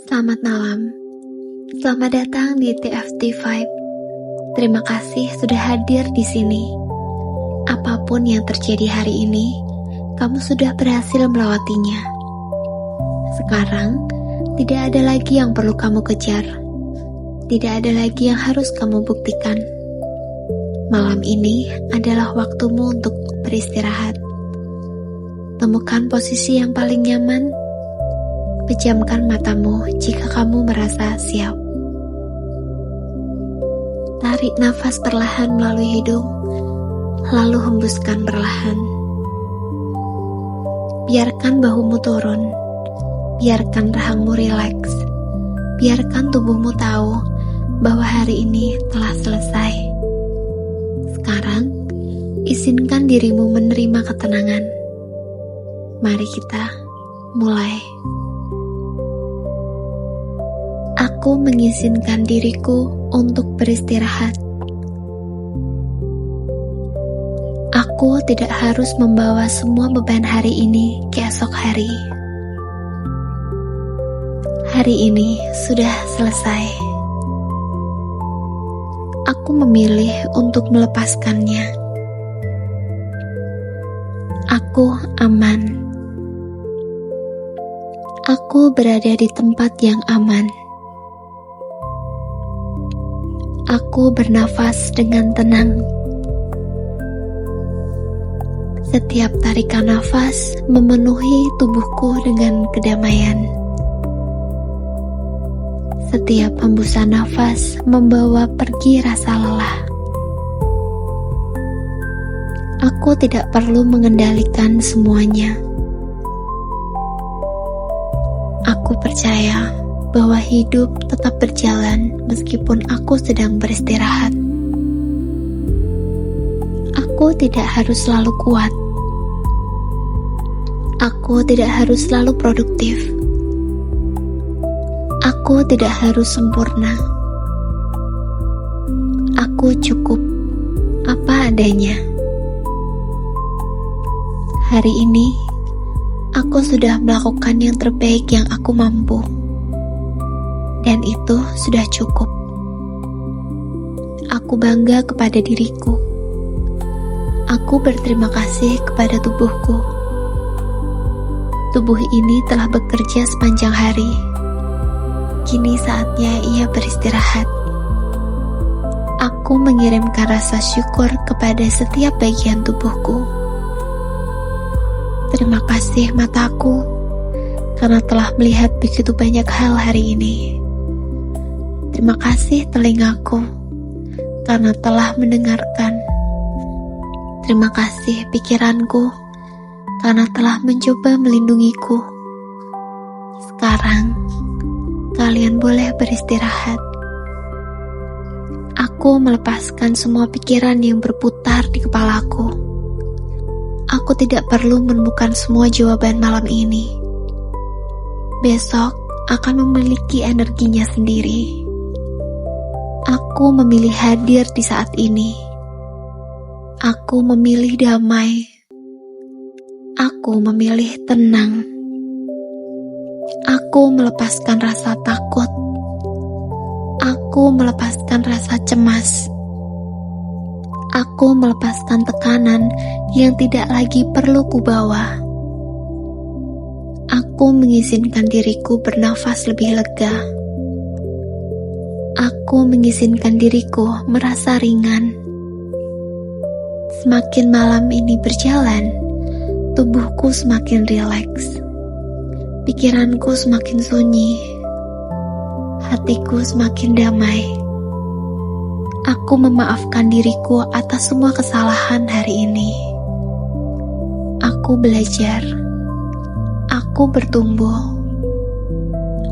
Selamat malam. Selamat datang di TFT Vibe. Terima kasih sudah hadir di sini. Apapun yang terjadi hari ini, kamu sudah berhasil melewatinya. Sekarang, tidak ada lagi yang perlu kamu kejar. Tidak ada lagi yang harus kamu buktikan. Malam ini adalah waktumu untuk beristirahat. Temukan posisi yang paling nyaman. Pejamkan matamu jika kamu merasa siap. Tarik nafas perlahan melalui hidung, lalu hembuskan perlahan. Biarkan bahumu turun, biarkan rahangmu rileks, biarkan tubuhmu tahu bahwa hari ini telah selesai. Sekarang, izinkan dirimu menerima ketenangan. Mari kita mulai. Aku mengizinkan diriku untuk beristirahat. Aku tidak harus membawa semua beban hari ini ke esok hari. Hari ini sudah selesai. Aku memilih untuk melepaskannya. Aku aman. Aku berada di tempat yang aman. Aku bernafas dengan tenang. Setiap tarikan nafas memenuhi tubuhku dengan kedamaian. Setiap hembusan nafas membawa pergi rasa lelah. Aku tidak perlu mengendalikan semuanya. Aku percaya bahwa hidup tetap berjalan meskipun aku sedang beristirahat. Aku tidak harus selalu kuat. Aku tidak harus selalu produktif. Aku tidak harus sempurna. Aku cukup apa adanya. Hari ini, aku sudah melakukan yang terbaik yang aku mampu. Dan itu sudah cukup. Aku bangga kepada diriku. Aku berterima kasih kepada tubuhku. Tubuh ini telah bekerja sepanjang hari. Kini saatnya ia beristirahat. Aku mengirimkan rasa syukur kepada setiap bagian tubuhku. Terima kasih mataku, karena telah melihat begitu banyak hal hari ini. Terima kasih telingaku, karena telah mendengarkan. Terima kasih pikiranku, karena telah mencoba melindungiku. Sekarang, kalian boleh beristirahat. Aku melepaskan semua pikiran yang berputar di kepalaku. Aku tidak perlu menemukan semua jawaban malam ini. Besok akan memiliki energinya sendiri. Aku memilih hadir di saat ini. Aku memilih damai. Aku memilih tenang. Aku melepaskan rasa takut. Aku melepaskan rasa cemas. Aku melepaskan tekanan yang tidak lagi perlu kubawa. Aku mengizinkan diriku bernafas lebih lega. Aku mengizinkan diriku merasa ringan. Semakin malam ini berjalan, tubuhku semakin rileks. Pikiranku semakin sunyi. Hatiku semakin damai. Aku memaafkan diriku atas semua kesalahan hari ini. Aku belajar. Aku bertumbuh.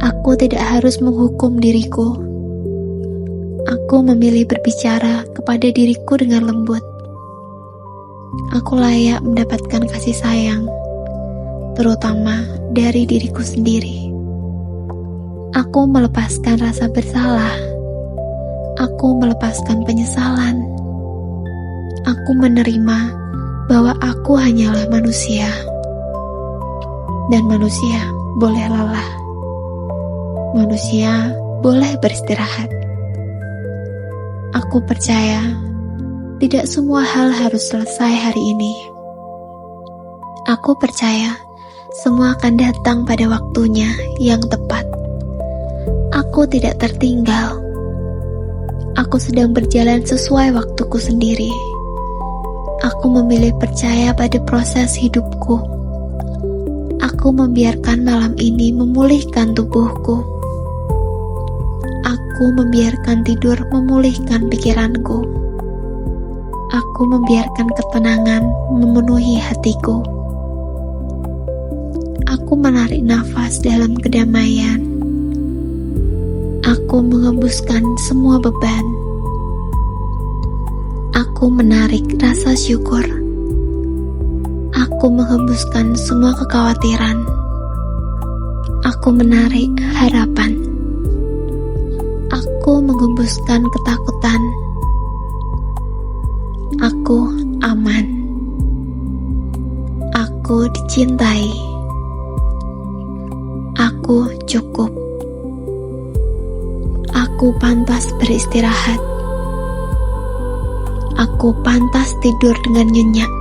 Aku tidak harus menghukum diriku. Aku memilih berbicara kepada diriku dengan lembut. Aku layak mendapatkan kasih sayang, terutama dari diriku sendiri. Aku melepaskan rasa bersalah. Aku melepaskan penyesalan. Aku menerima bahwa aku hanyalah manusia. Dan manusia boleh lelah. manusia boleh beristirahat. Aku percaya tidak semua hal harus selesai hari ini. Aku percaya semua akan datang pada waktunya yang tepat. Aku tidak tertinggal. Aku sedang berjalan sesuai waktuku sendiri. Aku memilih percaya pada proses hidupku. Aku membiarkan malam ini memulihkan tubuhku. Aku membiarkan tidur memulihkan pikiranku. Aku membiarkan ketenangan memenuhi hatiku. Aku menarik nafas dalam kedamaian. Aku mengembuskan semua beban. Aku menarik rasa syukur. Aku menghembuskan semua kekhawatiran. Aku menarik harapan. Aku menghembuskan ketakutan. Aku aman. Aku dicintai. Aku cukup. Aku pantas beristirahat. Aku pantas tidur dengan nyenyak.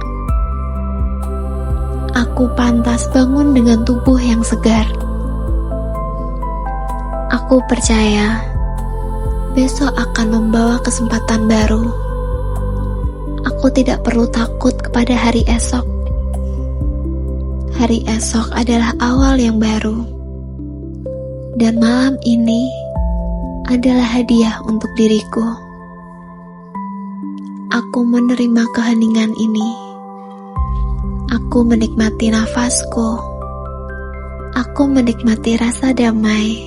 Aku pantas bangun dengan tubuh yang segar. Aku percaya besok akan membawa kesempatan baru. Aku tidak perlu takut kepada hari esok. Hari esok adalah awal yang baru. Dan malam ini adalah hadiah untuk diriku. Aku menerima keheningan ini. Aku menikmati nafasku. Aku menikmati rasa damai.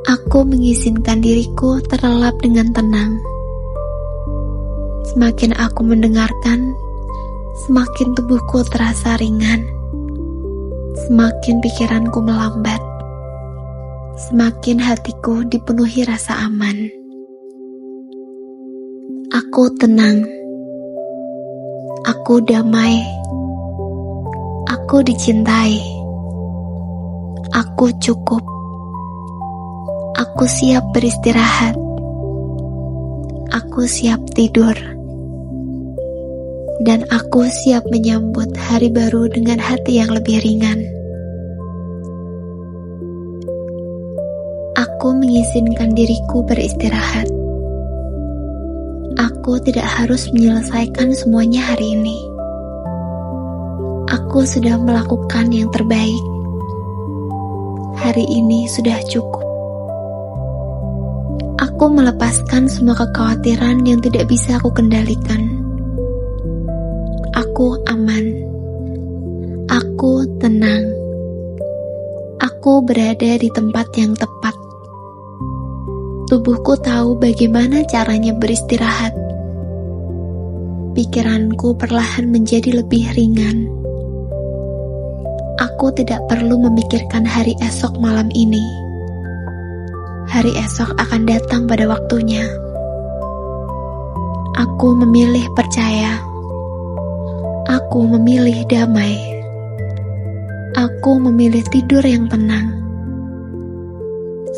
Aku mengizinkan diriku terlelap dengan tenang. Semakin aku mendengarkan, semakin tubuhku terasa ringan. Semakin pikiranku melambat. Semakin hatiku dipenuhi rasa aman. Aku tenang. Aku damai. Aku dicintai. Aku cukup. Aku siap beristirahat. Aku siap tidur. Dan aku siap menyambut hari baru dengan hati yang lebih ringan. Aku mengizinkan diriku beristirahat. Aku tidak harus menyelesaikan semuanya hari ini. Aku sudah melakukan yang terbaik. Hari ini sudah cukup. Aku melepaskan semua kekhawatiran yang tidak bisa aku kendalikan. Aku aman. Aku tenang. Aku berada di tempat yang tepat. Tubuhku tahu bagaimana caranya beristirahat. Pikiranku perlahan menjadi lebih ringan. Aku tidak perlu memikirkan hari esok malam ini. Hari esok akan datang pada waktunya. Aku memilih percaya. Aku memilih damai. Aku memilih tidur yang tenang.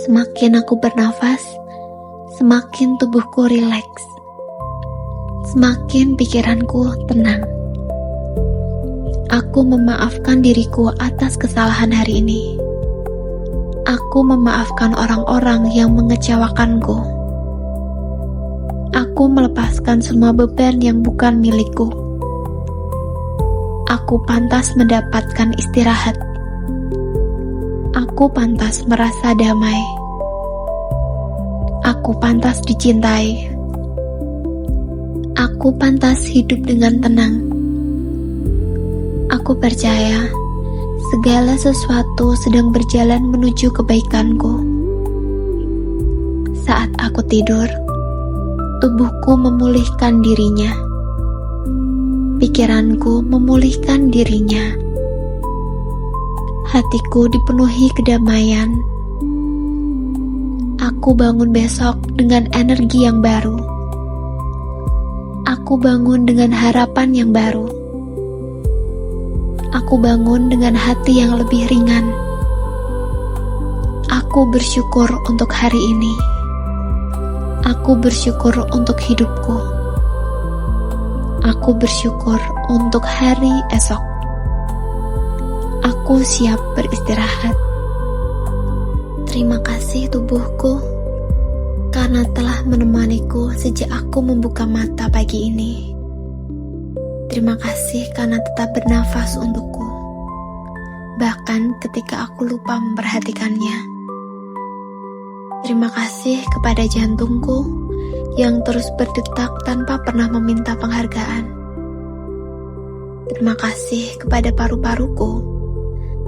Semakin aku bernafas, semakin tubuhku rileks. Semakin pikiranku tenang. Aku memaafkan diriku atas kesalahan hari ini. Aku memaafkan orang-orang yang mengecewakanku. Aku melepaskan semua beban yang bukan milikku. Aku pantas mendapatkan istirahat. Aku pantas merasa damai. Aku pantas dicintai. Aku pantas hidup dengan tenang. Aku percaya segala sesuatu sedang berjalan menuju kebaikanku. Saat aku tidur, tubuhku memulihkan dirinya. Pikiranku memulihkan dirinya. Hatiku dipenuhi kedamaian. Aku bangun besok dengan energi yang baru. Aku bangun dengan harapan yang baru. Aku bangun dengan hati yang lebih ringan. Aku Aku bersyukur untuk hari ini. Aku bersyukur untuk hidupku. Aku bersyukur untuk hari esok. Aku siap beristirahat. Terima kasih tubuhku, karena telah menemaniku sejak aku membuka mata pagi ini. Terima kasih karena tetap bernafas untukku, bahkan ketika aku lupa memperhatikannya. Terima kasih kepada jantungku yang terus berdetak tanpa pernah meminta penghargaan. Terima kasih kepada paru-paruku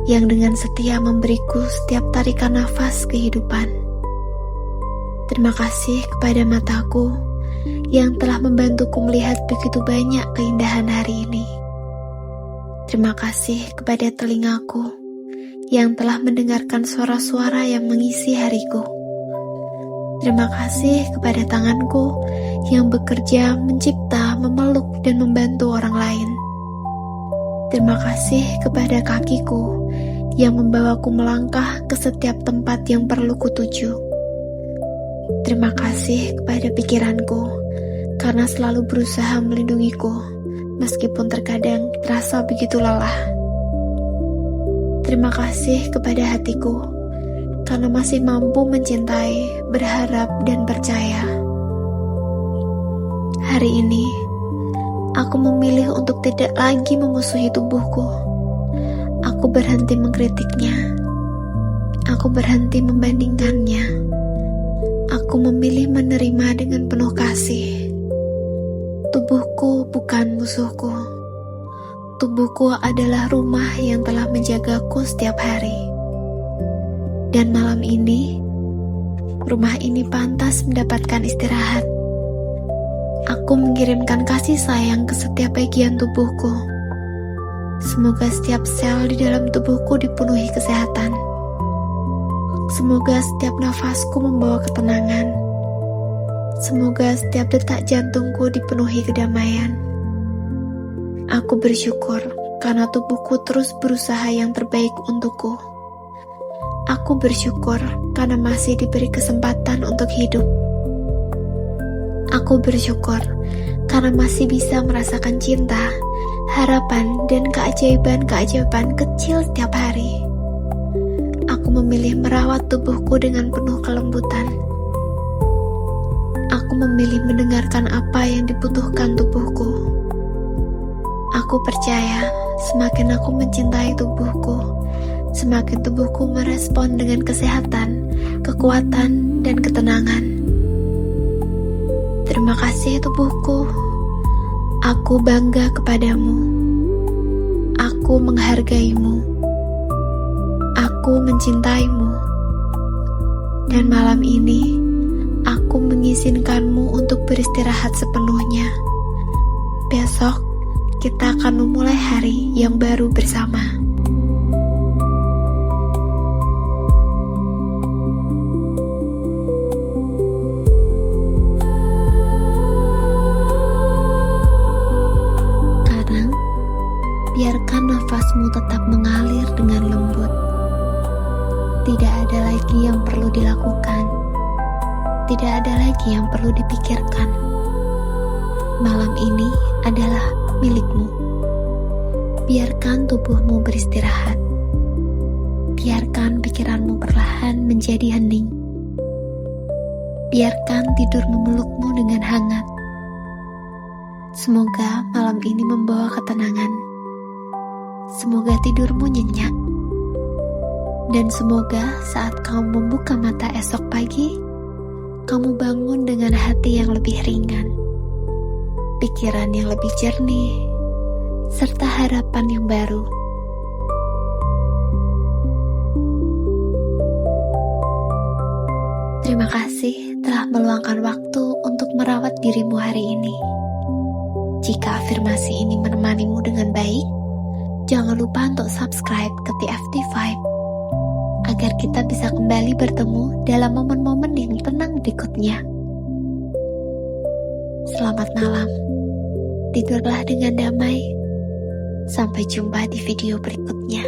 yang dengan setia memberiku setiap tarikan nafas kehidupan. Terima kasih kepada mataku yang telah membantuku melihat begitu banyak keindahan hari ini. Terima kasih kepada telingaku yang telah mendengarkan suara-suara yang mengisi hariku. Terima kasih kepada tanganku yang bekerja, mencipta, memeluk, dan membantu orang lain. Terima kasih kepada kakiku yang membawaku melangkah ke setiap tempat yang perlu kutuju. Terima kasih kepada pikiranku karena selalu berusaha melindungiku, meskipun terkadang terasa begitu lelah. Terima kasih kepada hatiku karena masih mampu mencintai, berharap, dan percaya. Hari ini, aku memilih untuk tidak lagi memusuhi tubuhku. Aku berhenti mengkritiknya. Aku berhenti membandingkannya. Aku memilih menerima dengan penuh kasih. Tubuhku bukan musuhku. Tubuhku adalah rumah yang telah menjagaku setiap hari. Dan malam ini, rumah ini pantas mendapatkan istirahat. Aku mengirimkan kasih sayang ke setiap bagian tubuhku. Semoga setiap sel di dalam tubuhku dipenuhi kesehatan. Semoga setiap nafasku membawa ketenangan. Semoga setiap detak jantungku dipenuhi kedamaian. Aku bersyukur karena tubuhku terus berusaha yang terbaik untukku. Aku bersyukur karena masih diberi kesempatan untuk hidup. Aku bersyukur karena masih bisa merasakan cinta, harapan, dan keajaiban-keajaiban kecil setiap hari. Aku memilih merawat tubuhku dengan penuh kelembutan. Aku memilih mendengarkan apa yang dibutuhkan tubuhku. Aku percaya semakin aku mencintai tubuhku, semakin tubuhku merespon dengan kesehatan, kekuatan, dan ketenangan. Terima kasih tubuhku. Aku bangga kepadamu. Aku menghargaimu. Aku mencintaimu. Dan malam ini, aku mengizinkanmu untuk beristirahat sepenuhnya. Besok, kita akan memulai hari yang baru bersama. Sekarang, biarkan nafasmu tetap mengalir dengan lembut. Tidak ada lagi yang perlu dilakukan. Tidak ada lagi yang perlu dipikirkan. Malam ini adalah milikmu. Biarkan tubuhmu beristirahat. Biarkan pikiranmu perlahan menjadi hening. Biarkan tidur memelukmu dengan hangat. Semoga malam ini membawa ketenangan. Semoga tidurmu nyenyak. Dan semoga saat kamu membuka mata esok pagi, kamu bangun dengan hati yang lebih ringan, pikiran yang lebih jernih, serta harapan yang baru. Terima kasih telah meluangkan waktu untuk merawat dirimu hari ini. Jika afirmasi ini menemanimu dengan baik, jangan lupa untuk subscribe ke TFT5 agar kita bisa kembali bertemu dalam momen-momen yang tenang berikutnya. Selamat malam. Tidurlah dengan damai. Sampai jumpa di video berikutnya.